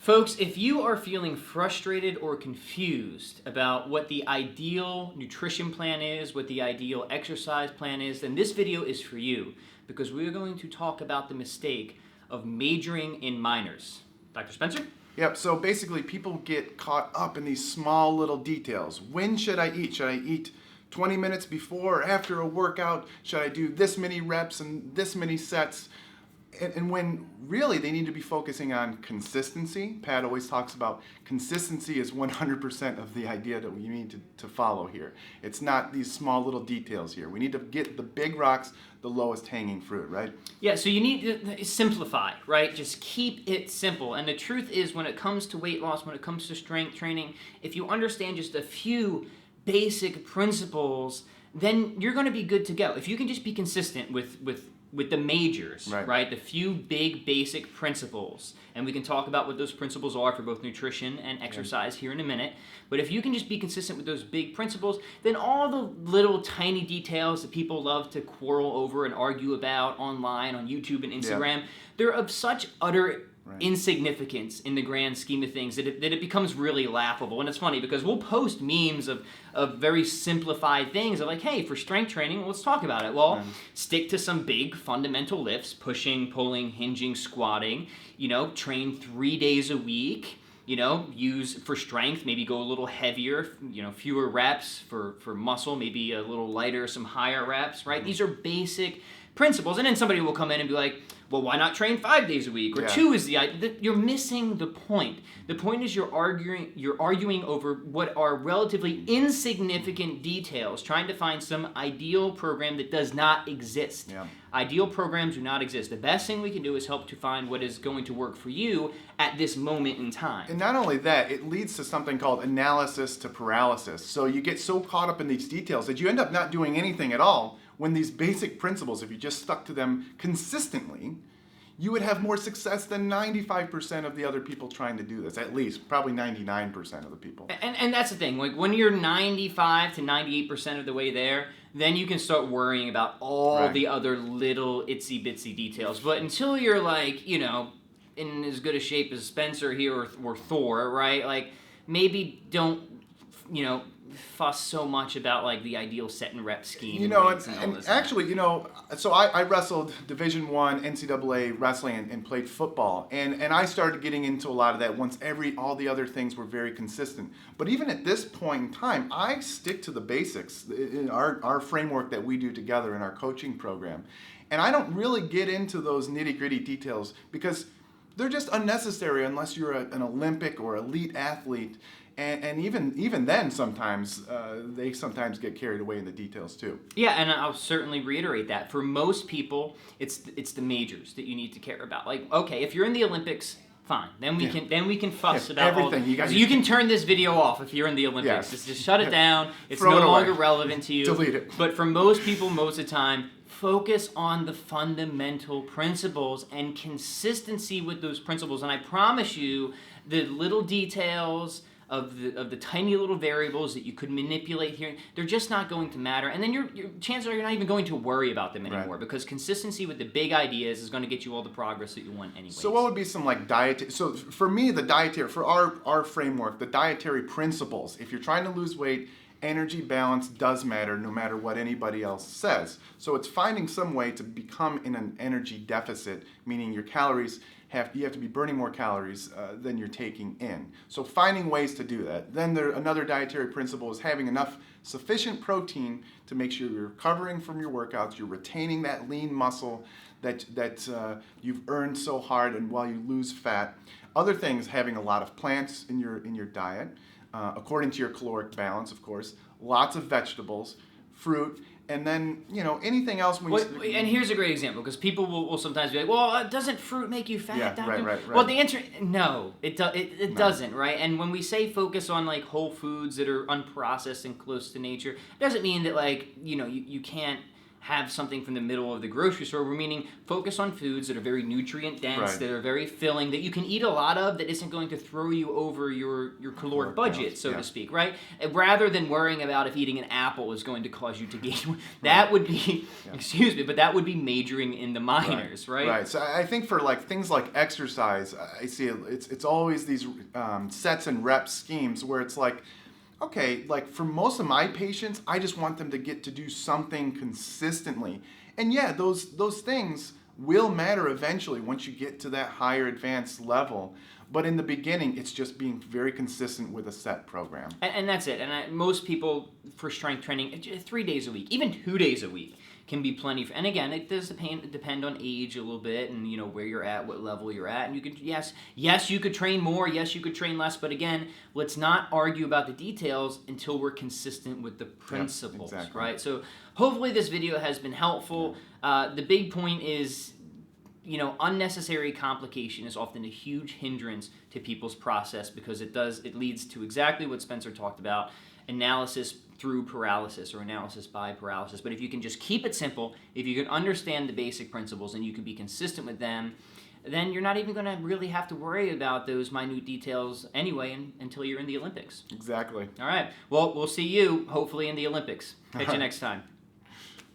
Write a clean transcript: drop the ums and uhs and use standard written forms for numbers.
Folks, if you are feeling frustrated or confused about what the ideal nutrition plan is, what the ideal exercise plan is, then this video is for you, because we are going to talk about the mistake of majoring in minors. Dr. Spencer? Yep, so basically people get caught up in these small little details. When should I eat? Should I eat 20 minutes before or after a workout? Should I do this many reps and this many sets? And when really they need to be focusing on consistency. Pat always talks about consistency is 100% of the idea that we need to follow here. It's not these small little details here. We need to get the big rocks, the lowest hanging fruit, right? Yeah, so you need to simplify, right? Just keep it simple. And the truth is, when it comes to weight loss, when it comes to strength training, if you understand just a few basic principles, then you're going to be good to go. If you can just be consistent with the majors, right? The few big basic principles, and we can talk about what those principles are for both nutrition and exercise here in a minute, but if you can just be consistent with those big principles, then all the little tiny details that people love to quarrel over and argue about online, on YouTube and Instagram, they're of such utter insignificance in the grand scheme of things that it becomes really laughable. And it's funny because we'll post memes of very simplified things of like, hey, for strength training, let's talk about it. Well, stick to some big fundamental lifts, pushing, pulling, hinging, squatting, train 3 days a week, use for strength, maybe go a little heavier, fewer reps. For muscle, maybe a little lighter, some higher reps, right? These are basic principles. And then somebody will come in and be like, well, why not train 5 days a week? Or 2 is the idea. You're missing the point. The point is you're arguing over what are relatively insignificant details, trying to find some ideal program that does not exist. Ideal programs do not exist. The best thing we can do is help to find what is going to work for you at this moment in time. And not only that, it leads to something called analysis to paralysis. So you get so caught up in these details that you end up not doing anything at all, when these basic principles, if you just stuck to them consistently, you would have more success than 95% of the other people trying to do this, at least, probably 99% of the people. And that's the thing, like when you're 95 to 98% of the way there, then you can start worrying about all the other little itsy bitsy details. But until you're like, in as good a shape as Spencer here or Thor, right? Like maybe don't, fuss so much about like the ideal set and rep scheme. And actually, so I wrestled Division I NCAA wrestling and played football, and I started getting into a lot of that once all the other things were very consistent. But even at this point in time, I stick to the basics in our framework that we do together in our coaching program, and I don't really get into those nitty-gritty details because they're just unnecessary unless you're an Olympic or elite athlete. And even then, sometimes they sometimes get carried away in the details too. Yeah, and I'll certainly reiterate that. For most people, it's the majors that you need to care about. Like, okay, if you're in the Olympics, fine. Then we can fuss about everything. You can turn this video off if you're in the Olympics. Just shut it down. It's Throw no it longer relevant to you. Delete it. But for most people, most of the time, focus on the fundamental principles and consistency with those principles. And I promise you, the little details of the tiny little variables that you could manipulate here, they're just not going to matter. And then your chances are you're not even going to worry about them anymore because consistency with the big ideas is going to get you all the progress that you want anyway. So what would be some like diet? So for me, for our framework, the dietary principles, if you're trying to lose weight, energy balance does matter no matter what anybody else says. So it's finding some way to become in an energy deficit, meaning your calories you have to be burning more calories than you're taking in. So finding ways to do that. Then another dietary principle is having enough sufficient protein to make sure you're recovering from your workouts, you're retaining that lean muscle that you've earned so hard, and while you lose fat. Other things, having a lot of plants in your diet, according to your caloric balance, of course. Lots of vegetables, fruit. And then, anything else. And here's a great example, because people will sometimes be like, well, doesn't fruit make you fat, Doctor? Right. Well, the answer, no, it doesn't, right? And when we say focus on, like, whole foods that are unprocessed and close to nature, it doesn't mean that, like, you can't have something from the middle of the grocery store. We're meaning focus on foods that are very nutrient dense, Right. that are very filling, that you can eat a lot of, that isn't going to throw you over your caloric budget, so to speak, right? Rather than worrying about if eating an apple is going to cause you to gain, that would be, excuse me, but that would be majoring in the minors, right? Right. So I think for like things like exercise, I see it's always these sets and reps schemes where it's like, okay, like for most of my patients, I just want them to get to do something consistently. And yeah, those things will matter eventually once you get to that higher advanced level. But in the beginning, it's just being very consistent with a set program. And that's it. And most people for strength training, 3 days a week, even 2 days a week can be plenty. And again, it does depend on age a little bit and where you're at, what level you're at. And you could, yes, you could train more. Yes, you could train less. But again, let's not argue about the details until we're consistent with the principles, exactly. right? So hopefully this video has been helpful. The big point is, unnecessary complication is often a huge hindrance to people's process because it leads to exactly what Spencer talked about, analysis through paralysis or analysis by paralysis. But if you can just keep it simple, if you can understand the basic principles and you can be consistent with them, then you're not even going to really have to worry about those minute details anyway until you're in the Olympics. Exactly. All right. Well, we'll see you hopefully in the Olympics. Catch you next time.